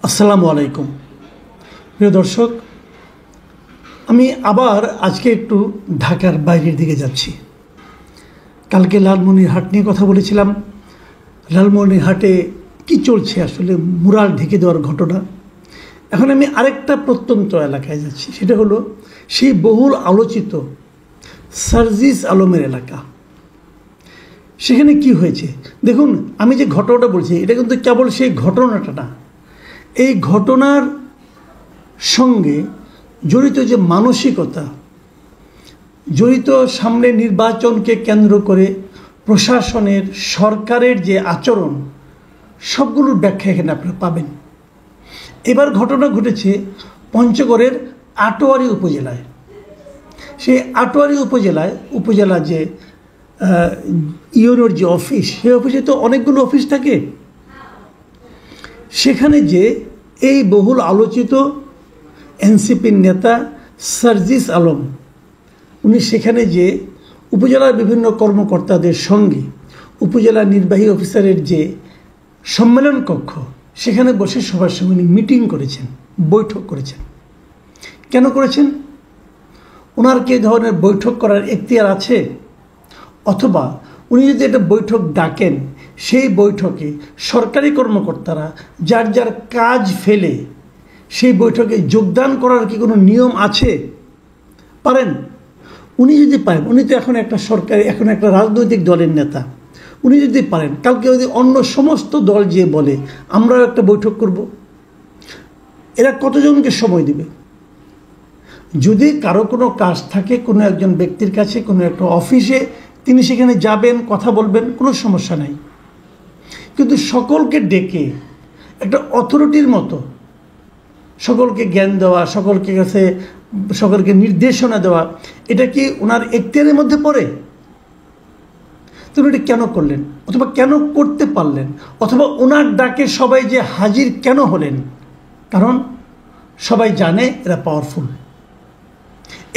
আসসালামু আলাইকুম প্রিয় দর্শক, আমি আবার আজকে একটু ঢাকার বাইরের দিকে যাচ্ছি। কালকে লালমনিরহাট নিয়ে কথা বলেছিলাম। লালমনিরহাটে কি চলছে আসলে, মুরাল ঢেকে দেওয়ার ঘটনা। এখন আমি আরেকটা প্রত্যন্ত এলাকায় যাচ্ছি, সেটা হলো সেই বহুল আলোচিত সার্জিস আলমের এলাকা। সেখানে কি হয়েছে দেখুন। আমি যে ঘটনাটা বলছি এটা কিন্তু কেবল সেই ঘটনাটা না, এই ঘটনার সঙ্গে জড়িত যে মানসিকতা, জড়িত সামনে নির্বাচনকে কেন্দ্র করে প্রশাসনের, সরকারের যে আচরণ, সবগুলোর ব্যাখ্যা এখানে আপনারা পাবেন। এবার ঘটনা ঘটেছে পঞ্চগড়ের আটোয়ারী উপজেলায়। সেই আটোয়ারী উপজেলা যে ইউনোর যে অফিস, সেই অফিসে তো অনেকগুলো অফিস থাকে। সেখানে যে এই বহুল আলোচিত এনসিপির নেতা সার্জিস আলম, উনি সেখানে যে উপজেলার বিভিন্ন কর্মকর্তাদের সঙ্গে উপজেলা নির্বাহী অফিসারের যে সম্মেলন কক্ষ, সেখানে বসে সবার সঙ্গে উনি মিটিং করেছেন, বৈঠক করেছেন। কেন করেছেন? ওনার কি ধরনের বৈঠক করার এখতিয়ার আছে? অথবা উনি যদি একটা বৈঠক ডাকেন, সেই বৈঠকে সরকারি কর্মকর্তারা যার যার কাজ ফেলে সেই বৈঠকে যোগদান করার কি কোনো নিয়ম আছে? পারেন? উনি যদি পারেন, উনি তো এখন একটা রাজনৈতিক দলের নেতা, উনি যদি পারেন, কালকে যদি অন্য সমস্ত দল যে বলে আমরাও একটা বৈঠক করব, এরা কতজনকে সময় দিবে? যদি কারো কোনো কাজ থাকে কোনো একজন ব্যক্তির কাছে, কোনো একটা অফিসে, তিনি সেখানে যাবেন, কথা বলবেন, কোনো সমস্যা নাই। কিন্তু সকলকে ডেকে একটা অথরিটির মতো সকলকে জ্ঞান দেওয়া, সকলকে নির্দেশনা দেওয়া, এটা কি ওনার এখতিয়ারের মধ্যে পড়ে? তিনি এটা কেন করলেন, অথবা কেন করতে পারলেন, অথবা ওনার ডাকে সবাই যে হাজির কেন হলেন? কারণ সবাই জানে এরা পাওয়ারফুল।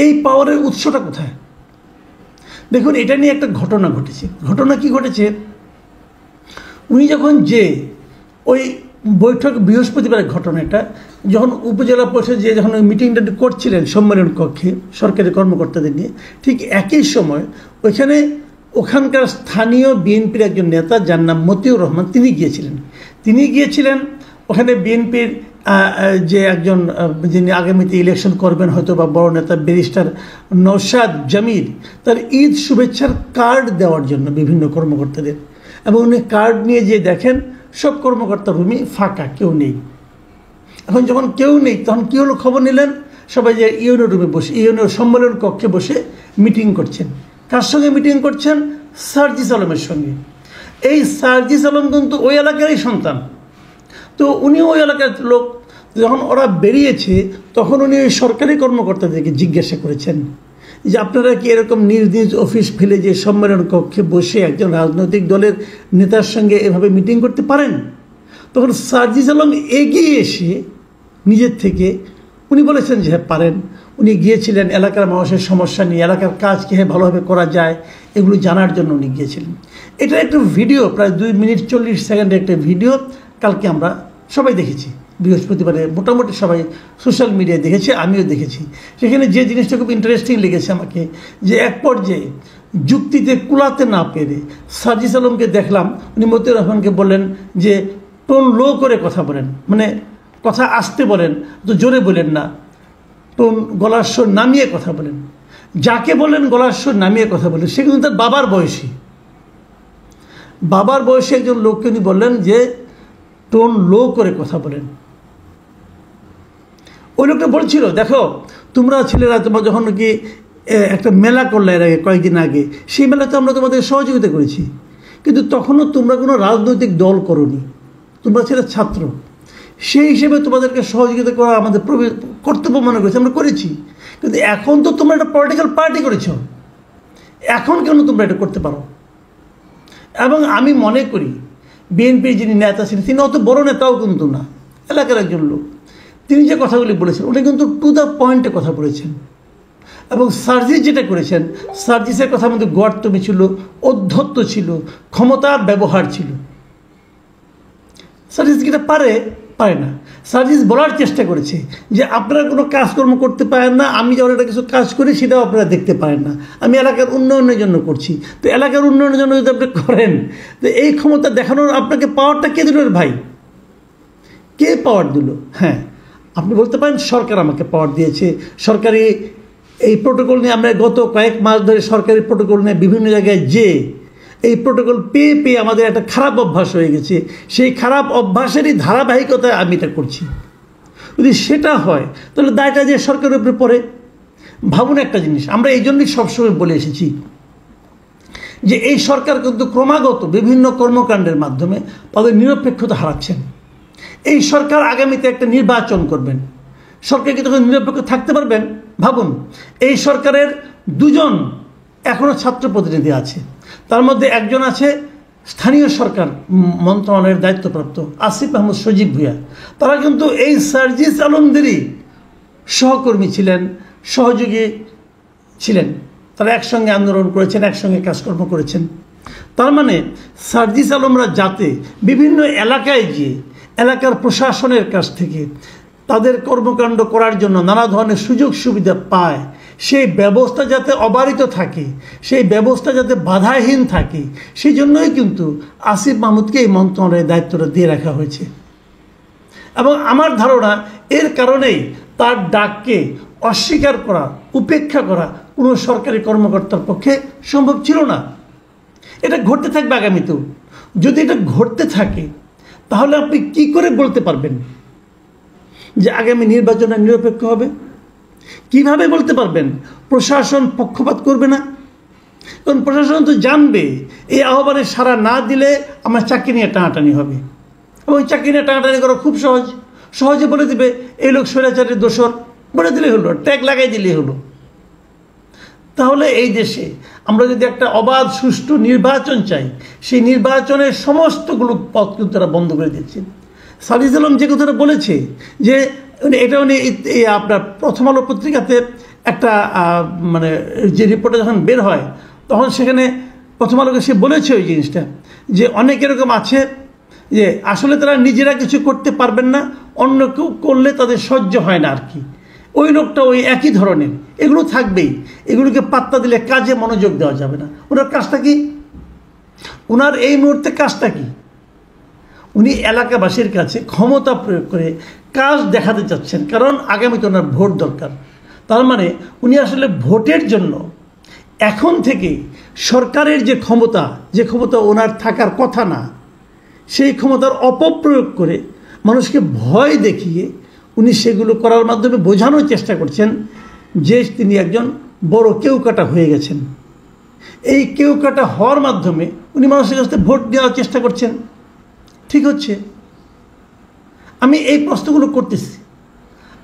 এই পাওয়ারের উৎসটা কোথায়? দেখুন, এটা নিয়ে একটা ঘটনা ঘটেছে। ঘটনা কি ঘটেছে? উনি যখন ওই বৈঠক, বৃহস্পতিবারের ঘটনাটা, যখন উপজেলা পরিষদ যখন ওই মিটিংটা করছিলেন সম্মেলন কক্ষে সরকারি কর্মকর্তাদের নিয়ে, ঠিক একই সময় ওখানকার স্থানীয় বিএনপির একজন নেতা, যার নাম মতিউর রহমান, তিনি গিয়েছিলেন ওখানে। বিএনপির যে একজন, যিনি আগামীতে ইলেকশন করবেন হয়তো বা বড় নেতা, ব্যারিস্টার নওশাদ জামিল, তার ঈদ শুভেচ্ছার কার্ড দেওয়ার জন্য বিভিন্ন কর্মকর্তাদের। এবং উনি কার্ড নিয়ে দেখেন সব কর্মকর্তার রুমই ফাঁকা, কেউ নেই। এখন যখন কেউ নেই, তখন কী হলো, খবর নিলেন সবাই যে ইউনো রুমে বসে, ইউনো সম্মেলন কক্ষে বসে মিটিং করছেন। কার সঙ্গে মিটিং করছেন? সার্জিস আলমের সঙ্গে। এই সার্জিস আলম কিন্তু ওই এলাকারই সন্তান, তো উনি ওই এলাকার লোক। যখন ওরা বেরিয়েছে, তখন উনি ওই সরকারি কর্মকর্তাদেরকে জিজ্ঞাসা করেছেন যে আপনারা কি এরকম নিজ নিজ অফিস ফেলে যে সম্মেলন কক্ষে বসে একজন রাজনৈতিক দলের নেতার সঙ্গে এভাবে মিটিং করতে পারেন? তখন সার্জিস আলম এগিয়ে এসে নিজের থেকে উনি বলেছেন যে হ্যাঁ পারেন। উনি গিয়েছিলেন এলাকার মানুষের সমস্যা নিয়ে, এলাকার কাজ কীভাবে ভালোভাবে করা যায় এগুলো জানার জন্য উনি গিয়েছিলেন। এটা একটা ভিডিও, প্রায় 2 মিনিট 40 সেকেন্ডের একটা ভিডিও, কালকে আমরা সবাই দেখেছি। বৃহস্পতিবারে মোটামুটি সবাই সোশ্যাল মিডিয়ায় দেখেছে, আমিও দেখেছি। সেখানে যে জিনিসটা খুব ইন্টারেস্টিং লেগেছে আমাকে, যে এক পর্যায়ে যুক্তিতে কুলাতে না পেরে সার্জিস আলমকে দেখলাম, উনি মতিউর রহমানকে বললেন যে টোন লো করে কথা বলেন, মানে কথা আসতে বলেন, তো জোরে বলেন না, টোন গলার স্বর নামিয়ে কথা বলেন। যাকে বলেন গলার স্বর নামিয়ে কথা বলেন, সে কিন্তু তার বাবার বয়সী একজন লোককে উনি বললেন যে টোন লো করে কথা বলেন। ওই লোকটা বলছিল, দেখো তোমরা ছেলেরা, তোমরা যখন কি একটা মেলা করলে এর আগে, কয়েকদিন আগে, সেই মেলাতে আমরা তোমাদের সহযোগিতা করেছি, কিন্তু তখনও তোমরা কোনো রাজনৈতিক দল করোনি, তোমরা ছেলে ছাত্র। সেই হিসেবে তোমাদেরকে সহযোগিতা করা আমাদের কর্তব্য মনে করেছি, আমরা করেছি। কিন্তু এখন তো তোমরা একটা পলিটিক্যাল পার্টি করেছ, এখন কেন তোমরা এটা করতে পারো? এবং আমি মনে করি বিএনপির যিনি নেতা ছিলেন, তিনি অত বড় নেতাও কিন্তু না, এলাকার একজন লোক। তিনি যে কথাগুলি বলেছেন, উনি কিন্তু টু দ্য পয়েন্টে কথা বলেছেন। এবং সার্জিস যেটা করেছেন, সার্জিসের কথার মধ্যে গোয়ার্তমি ছিল, অধ্যত্ব ছিল, ক্ষমতার ব্যবহার ছিল। সার্জিস যেটা পারে পারে না। সার্জিস বলার চেষ্টা করেছে যে আপনারা কোনো কাজকর্ম করতে পারেন না, আমি যখন একটা কিছু কাজ করি সেটাও আপনারা দেখতে পারেন না, আমি এলাকার উন্নয়নের জন্য করছি। তো এলাকার উন্নয়নের জন্য যদি আপনি করেন, তো এই ক্ষমতা দেখানোর আপনাকে পাওয়ারটা কে দিল ভাই? কে পাওয়ার দিল? হ্যাঁ, আপনি বলতে পারেন সরকার আমাকে পাওয়ার দিয়েছে, সরকারি এই প্রোটোকল নিয়ে আমরা গত কয়েক মাস ধরে সরকারি প্রোটোকল নিয়ে বিভিন্ন জায়গায় এই প্রোটোকল পেয়ে পেয়ে আমাদের একটা খারাপ অভ্যাস হয়ে গেছে, সেই খারাপ অভ্যাসেরই ধারাবাহিকতায় আমি এটা করছি। যদি সেটা হয় তাহলে দায়টা যে সরকারের উপরে পড়ে। ভাবুন একটা জিনিস, আমরা এই জন্যই সবসময় বলে এসেছি যে এই সরকার কিন্তু ক্রমাগত বিভিন্ন কর্মকাণ্ডের মাধ্যমে তাদের নিরপেক্ষতা হারাচ্ছেন। এই সরকার আগামীতে একটা নির্বাচন করবেন, সরকার কি তখন নিরপেক্ষ থাকতে পারবেন? ভাবুন, এই সরকারের দুজন এখনও ছাত্র প্রতিনিধি আছে, তার মধ্যে একজন আছে স্থানীয় সরকার মন্ত্রণালয়ের দায়িত্বপ্রাপ্ত আসিফ মাহমুদ সজীব ভূঁইয়া। তারা কিন্তু এই সার্জিস আলমদেরই সহকর্মী ছিলেন, সহযোগী ছিলেন, তারা একসঙ্গে আন্দোলন করেছেন, একসঙ্গে কাজকর্ম করেছেন। তার মানে সার্জিস আলমরা যাতে বিভিন্ন এলাকায় গিয়ে এলাকার প্রশাসনের কাছ থেকে তাদের কর্মকাণ্ড করার জন্য নানা ধরনের সুযোগ সুবিধা পায়, সেই ব্যবস্থা যাতে অবারিত থাকে, সেই ব্যবস্থা যাতে বাধাহীন থাকে, সেই জন্যই কিন্তু আসিফ মাহমুদকে এই মন্ত্রণালয়ের দায়িত্বটা দিয়ে রাখা হয়েছে। এবং আমার ধারণা এর কারণেই তার ডাককে অস্বীকার করা, উপেক্ষা করা কোনো সরকারি কর্মকর্তার পক্ষে সম্ভব ছিল না। এটা ঘটতে থাকবে আগামীতেও। যদি এটা ঘটতে থাকে তাহলে আপনি কি করে বলতে পারবেন যে আগামী নির্বাচনে নিরপেক্ষ হবে? কিভাবে বলতে পারবেন প্রশাসন পক্ষপাত করবে না? কারণ প্রশাসন তো জানবে এই আহ্বানে সাড়া না দিলে আমার চাকরি নিয়ে টানাটানি হবে, এবং চাকরি নিয়ে টানাটানি করা খুব সহজে বলে দিবে এই লোক স্বৈরাচারের দোষর, বলে দিলেই হলো, ট্যাগ লাগাই দিলেই হলো। তাহলে এই দেশে আমরা যদি একটা অবাধ সুষ্ঠু নির্বাচন চাই, সেই নির্বাচনের সমস্তগুলো পথ কিন্তু তারা বন্ধ করে দিচ্ছে। সার্জিস আলম যে কথাটা বলেছে যে এটা উনি আপনার প্রথম আলো পত্রিকাতে একটা মানে যে রিপোর্টটা যখন বের হয় তখন সেখানে প্রথম আলোকে সে বলেছে ওই জিনিসটা, যে অনেক এরকম আছে যে আসলে তারা নিজেরা কিছু করতে পারবেন না, অন্য কেউ করলে তাদের সহ্য হয় না আর কি। ওই লোকটা ওই একই ধরনের, এগুলো থাকবেই, এগুলোকে পাত্তা দিলে কাজে মনোযোগ দেওয়া যাবে না। ওনার কাজটা কি? ওনার এই মুহূর্তে কাজটা কি? উনি এলাকাবাসীর কাছে ক্ষমতা প্রয়োগ করে কাজ দেখাতে চাচ্ছেন, কারণ আগামীতে ওনার ভোট দরকার। তার মানে উনি আসলে ভোটের জন্য এখন থেকে সরকারের যে ক্ষমতা ওনার থাকার কথা না, সেই ক্ষমতার অপপ্রয়োগ করে মানুষকে ভয় দেখিয়ে উনি সেগুলো করার মাধ্যমে বোঝানোর চেষ্টা করছেন যে তিনি একজন বড় কেউকাটা হয়ে গেছেন। এই কেউকাটা হওয়ার মাধ্যমে উনি মানুষের কাছে ভোট দেওয়ার চেষ্টা করছেন। ঠিক হচ্ছে? আমি এই প্রশ্নগুলো করতেছি।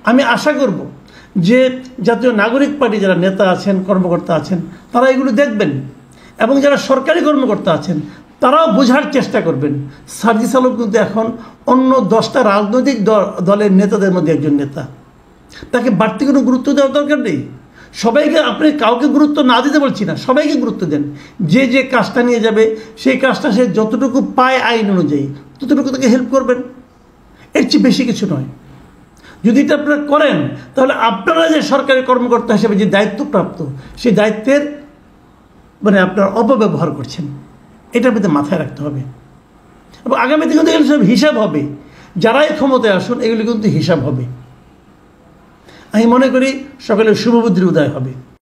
আমি আশা করব যে জাতীয় নাগরিক পার্টি যারা নেতা আছেন, কর্মকর্তা আছেন, তারা এগুলো দেখবেন, এবং যারা সরকারি কর্মকর্তা আছেন তারাও বোঝার চেষ্টা করবেন। সার্জিস আলম কিন্তু এখন অন্য 10টা রাজনৈতিক দলের নেতাদের মধ্যে একজন নেতা, তাকে বাড়তি কোনো গুরুত্ব দেওয়ার দরকার নেই। সবাইকে, আপনি কাউকে গুরুত্ব না দিতে বলছি না, সবাইকে গুরুত্ব দেন। যে কাজটা নিয়ে যাবে সেই কাজটা সে যতটুকু পায় আইন অনুযায়ী ততটুকু তাকে হেল্প করবেন, এর চেয়ে বেশি কিছু নয়। যদি এটা আপনারা করেন তাহলে আপনারা যে সরকারি কর্মকর্তা হিসেবে যে দায়িত্বপ্রাপ্ত, সেই দায়িত্বের মানে আপনারা অপব্যবহার করছেন, এটা আপনাদের মাথায় রাখতে হবে। এবং আগামীতে কিন্তু এগুলো সব হিসাব হবে, যারাই ক্ষমতায় আসুন এগুলো কিন্তু হিসাব হবে। আমি মনে করি সকলের শুভবুদ্ধির উদয় হবে।